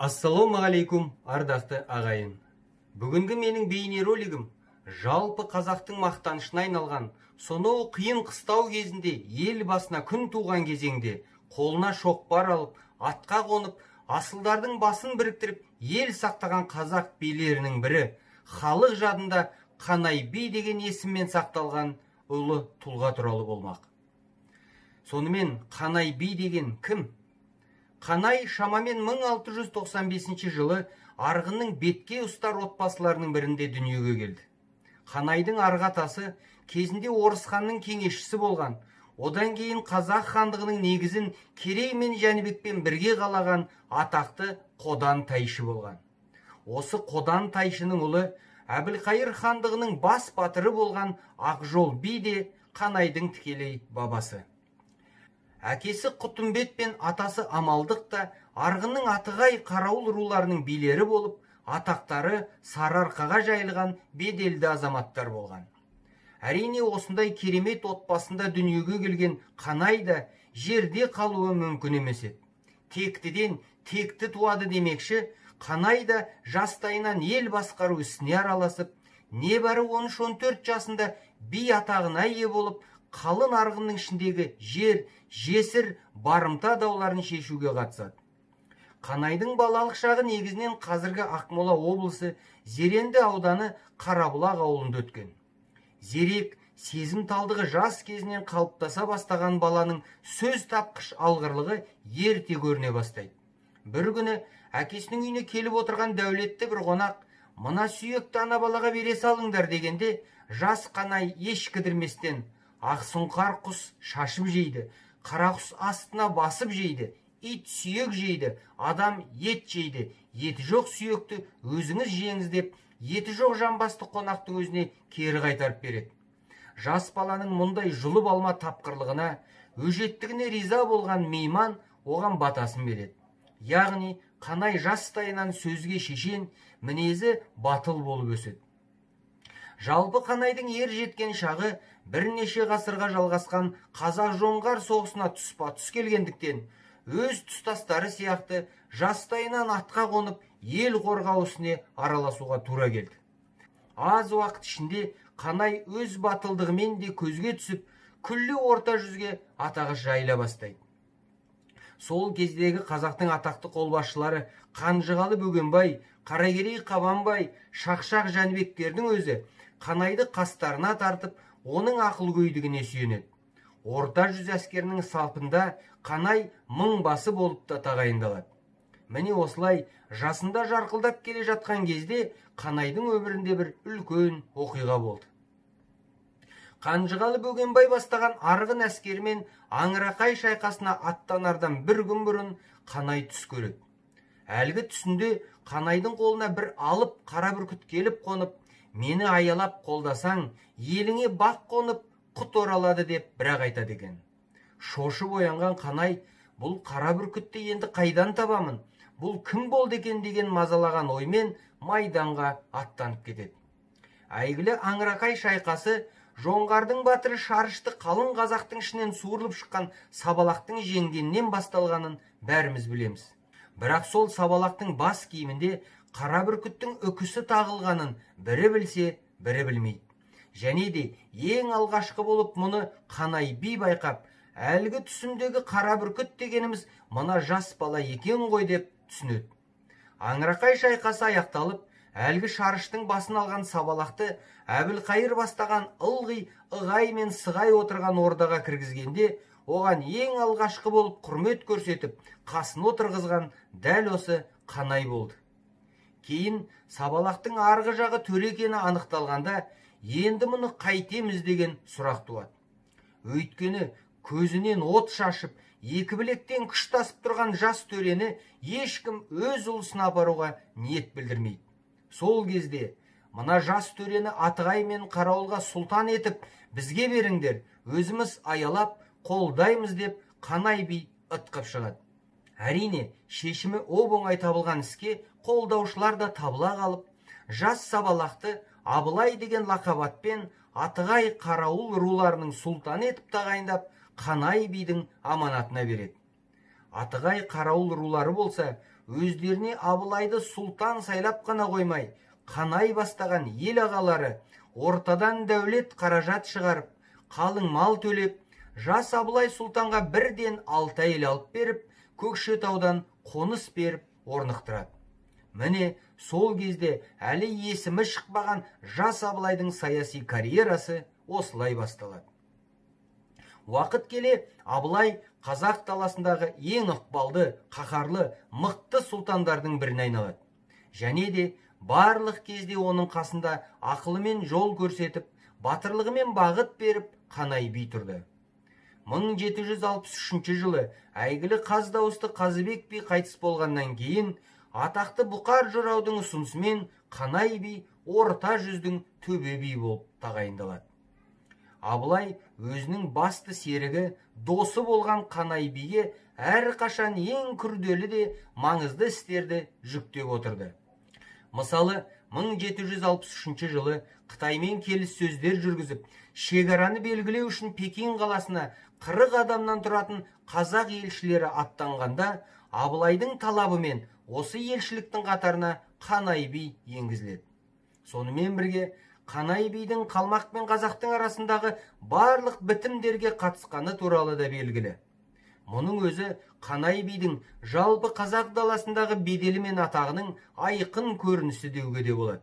Ассалаумағалейкум, ардақты ағайын. Бүгінгі менің бейнеролигім жалпы қазақтың мақтанышына айналған, сонау қиын қыстау кезінде ел басына күн туған кезеңде қолына шоқпар алып, атқа қонып, асылдардың басын біріктіріп, ел сақтаған қазақ билерінің бірі, халық жадында Қанай би деген есіммен сақталған ұлы тұлға туралы болмақ. Сонымен Қанай би деген кім? Қанай шамамен 1695 жылы Арғынның бетке ұстар отбасыларының бірінде дүниеге келді. Қанайдың арғы атасы кезінде Орыс ханның кеңесшісі болған, одан кейін Қазақ хандығының негізін Керей мен Жәнібекпен бірге қалаған атақты Қодан Тайшы болған. Осы Қодан Тайшының ұлы Әбілқайыр хандығының бас батыры болған Ақжол би де Қанайдың тікелей бабасы. Әкесі Құтымбет пен атасы Амалдық та Арғынның Атығай қарауыл руларының билері болып, атақтары Сарыарқаға жайылған беделді азаматтар болған. Әрине осындай керемет отбасында дүниеге келген Қанай да жерде қалуы мүмкін емес еді. Тектіден текті туады демекші, Қанай да жастайынан ел басқару ісіне араласып, небәрі 13-14 жасында би атағына ие болып, қалың Арғынның ішіндегі жер, жесір, барымта дауларын шешуге қатысады. Қанайдың балалық шағы негізінен қазіргі Ақмола облысы Зеренді ауданы Қарабұлақ ауылында өткен. Зерек, сезімталдығы жас кезінен қалыптаса бастаған баланың сөз тапқыш алғырлығы ерте көріне бастайды. Бір күні әкесінің үйіне келіп отырған дәулетті бір қонақ, «Мына сүйекті ана балаға бере салыңдар» дегенде, жас Қанай еш кідірместен: «Ақсұңқар құс шашып жейді, қара құс астына басып жейді, ит сүйек жейді, адам ет жейді, еті жоқ сүйекті өзіңіз жеңіз» деп, еті жоқ жамбасты қонақтың өзіне кері қайтарып береді. Жас баланың мұндай жұлып алма тапқырлығына, өжеттігіне риза болған мейман оған батасын береді. Яғни Қанай жастайынан сөзге шешен, мінезі батыл болып өседі. Жалпы Қанайдың ер жеткен шағы бірнеше ғасырға жалғасқан Қазақ-жоңғар соғысына тұспа-тұс келгендіктен, өз тұстастары сияқты жастайынан атқа қонып, ел қорғау ісіне араласуға тура келді. Аз уақыт ішінде Қанай өз батылдығымен де көзге түсіп, күллі орта жүзге атағы жайыла бастайды. Сол кездегі қазақтың атақты қолбасшылары Қанжығалы Бөгенбай, Қаракерей Қабанбай, Шақшақ Жәнібектердің өзі Қанайды қастарына тартып, оның ақыл-көйдігіне сүйенеді. Орта жүз әскерінің салпында Қанай мыңбасы болып та тағайындалады. Міне осылай жасында жарқылдап келе жатқан кезде Қанайдың өмірінде бір үлкен оқиға болды. Қанжығалы Бөгенбай бастаған Арғын әскерімен Аңырақай шайқасына аттанардан бір күн бұрын Қанай түс көреді. Әлгі түсінде Қанайдың қолына бір алып қара бүркіт келіп қонып, «Мені аялап қолдасаң, еліңе бақ қонып, құт оралады» деп бірақ айтады екен. Шошып оянған Қанай, бұл қара бүркітті енді қайдан табамын, бұл кім болды екен деген мазалаған оймен майданға аттанып кетеді. Әйгілі Аңырақай шайқасы жоңғардың батыры Шарышты қалың қазақтың ішінен суырылып шыққан Сабалақтың жеңгеннен басталғанын бәріміз білеміз. Бірақ сол Сабалақтың бас киімінде қара бүркіттің үкісі тағылғанын бірі білсе, бірі білмейді. Және де ең алғашқы болып мұны Қанай би байқап, әлгі түсімдегі қара бүркіт дегеніміз мына жас бала екен ғой деп түсінеді. Аңырақай шайқасы аяқталып, әлгі Шарыштың басын алған Сабалақты Әбілқайыр бастаған ылғи ығай мен сығай отырған ордаға кіргізгенде, оған ең алғашқы болып құрмет көрсетіп, қасын отырғызған дәл осы Қанай болды. Кейін Сабалақтың арғы жағы төре екені анықталғанда, енді мұны қайтеміз деген сұрақ туады. Өйткені көзінен от шашып, екі білектен күш тасып тұрған жас төрені ешкім өз ұлысына апаруға ниет білдірмейді. Сол кезде мына жас төрені Атығай мен Қарауылға сұлтан етіп, бізге беріңдер, өзіміз аялап қолдаймыз деп Қанай би ытқып шығады. Әрине, шешімі оп-оңай табылған іске қолдаушылар да табыла қалып, жас Сабалақты Абылай деген лақабатпен Атығай қарауыл руларының сұлтан етіп тағайындап, Қанай бидің аманатына береді. Атығай қарауыл рулары болса, өздеріне Абылайды сұлтан сайлап қана қоймай, қанай бастаған ел ағалары ортадан дәулет қаражат шығарып, қалың мал төлеп, жас Абылай сұлтанға бірден 6 әйел алып беріп, Көкшетаудан қоныс беріп орнықтырады. Міне сол кезде әлі есімі шықпаған жас Абылайдың саяси карьерасы осылай басталады. Уақыт келе Абылай қазақ даласындағы ең ықпалды, қаһарлы, мықты сұлтандардың біріне айналады. Және де барлық кезде оның қасында ақылымен жол көрсетіп, батырлығымен бағыт беріп, қанай би тұрды. 1763 жылы әйгілі қаз дауысты Қазыбек би қайтыс болғаннан кейін, атақты Бұқар жыраудың ұсынысымен қанай би орта жүздің төбе би болып тағайындалады. Абылай өзінің басты серігі, досы болған қанай биге әрқашан ең күрделі де маңызды істерді жүктеп отырды. Мысалы, 1763 жылы Қытаймен келіссөздер жүргізіп, шекараны белгілеу үшін Пекин қаласына 40 адамнан тұратын қазақ елшілері аттанғанда, Абылайдың талабымен осы елшіліктің қатарына қанай би енгізіледі. Сонымен бірге, қанай бидің қалмақ пен қазақтың арасындағы барлық бітімдерге қатысқаны туралы да белгілі. Мұның өзі қанай бидің жалпы қазақ даласындағы беделі мен атағының айқын көрінісі деуге де болады.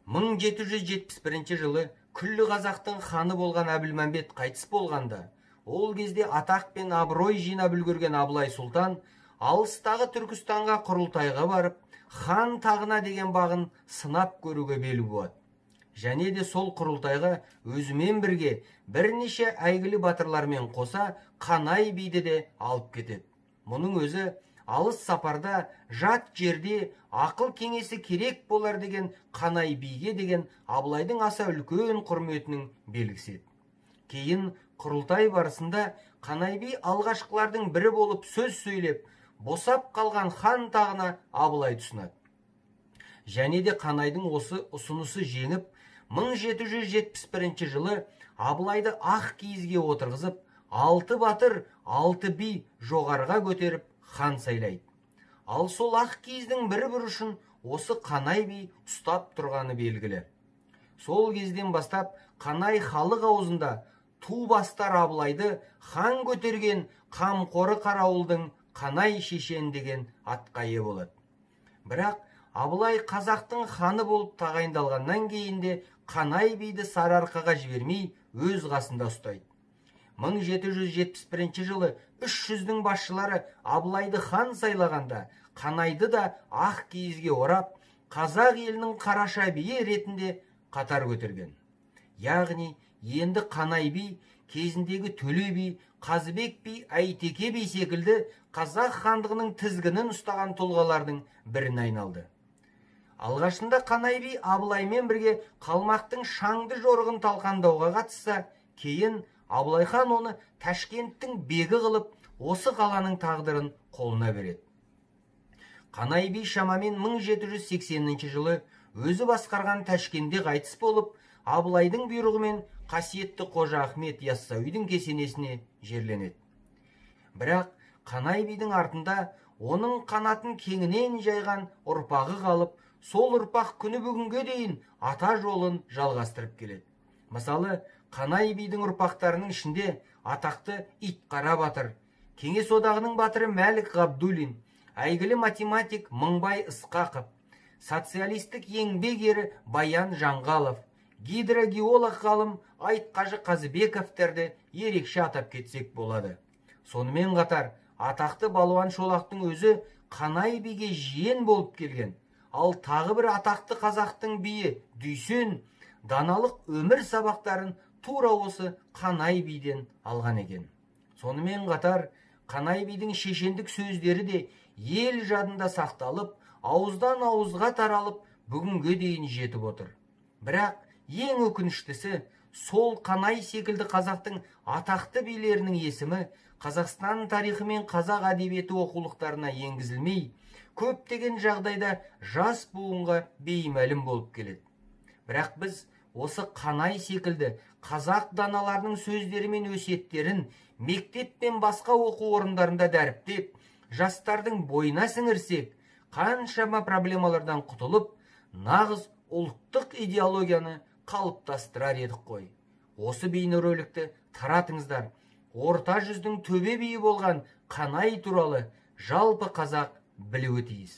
1771 жылы күллі қазақтың ханы болған Әбілмәмбет қайтыс болғанда, ол кезде атақ пен абырой жинап үлгерген Абылай сұлтан алыстағы Түркістанға құрылтайға барып, хан тағына деген бағын сынап көруге бел буады. Және де сол құрылтайға өзімен бірге бірнеше әйгілі батырлармен қоса қанай биді де алып кетеді. Мұның өзі алыс сапарда жат жерде ақыл кеңесі керек болар деген қанай биге деген Абылайдың аса үлкен құрметінің белгісі еді. Кейін құрылтай барысында қанай би алғашқылардың бірі болып сөз сөйлеп, босап қалған хан тағына Абылай ұсынады. Және де қанайдың осы ұсынысы жеңіп, 1771 жылы Абылайды ақ киізге отырғызып, 6 батыр, 6 би жоғарға көтеріп хан сайлайды. Ал сол ақ киіздің бір бұрышын осы қанай би ұстап тұрғаны белгілі. Сол кезден бастап қанай халық аузында ту бастар Абылайды хан көтерген қамқоры қарауылдың қанай шешен деген атқа ие болады. Бірақ Абылай қазақтың ханы болып тағайындалғаннан кейін де қанай биді Сарыарқаға жібермей өз қасында ұстайды. 1771 жылы 300-дің басшылары Абылайды хан сайлағанда, қанайды да ақ киізге орап, қазақ елінің қараша биі ретінде қатар көтерген. Яғни, енді қанай би кезіндегі Төле би, Қазыбек би, Әйтеке би секілді қазақ хандығының тізгінін ұстаған тұлғалардың біріне айналды. Алғашында қанай би Абылаймен бірге қалмақтың шаңды жорығын талқандауға қатысса, кейін Абылай хан оны Ташкенттің бегі қылып, осы қаланың тағдырын қолына береді. Қанай би шамамен 1780 жылы өзі басқарған Ташкенде қайтыс болып, Абылайдың бұйрығымен қасиетті Қожа Ахмет Яссауидің кесенесіне жерленеді. Бірақ қанай бидің артында оның қанатын кеңінен жайған ұрпағы қалып, сол ұрпақ күні бүгінге дейін ата жолын жалғастырып келеді. Мысалы, қанай бидің ұрпақтарының ішінде атақты Итқара батыр, Кеңес одағының батыры Мәлік Ғабдуллин, әйгілі математик Мыңбай Ысқақов, социалистік еңбек ері Баян Жанғалов, гидрогеолог ғалым Айтқажы Қазыбековтерді ерекше атап кетсек болады. Сонымен қатар, атақты балуан Шолақтың өзі қанай биге жиен болып келген. Ал тағы бір атақты қазақтың биі Дүйсен даналық өмір сабақтарын тура осы қанай биден алған екен. Сонымен қатар, қанай бидің шешендік сөздері де ел жадында сақталып, ауыздан ауызға таралып, бүгінге дейін жетіп отыр. Бірақ ең өкініштісі, сол қанай секілді қазақтың атақты билерінің есімі Қазақстан тарихы мен қазақ әдебиеті оқулықтарына енгізілмей, көптеген жағдайда жас буынға беймәлім болып келеді. Бірақ біз осы қанай секілді қазақ даналарының сөздері мен өсиеттерін мектеп пен басқа оқу орындарында дәріптеп, жастардың бойына сіңірсек, қаншама проблемалардан құтылып, нағыз ұлттық идеологияны қалыптастырар едік қой. Осы бейнероликті таратыңыздар. Орта жүздің төбе биі болған Қанай туралы жалпы қазақ білуі тиіс.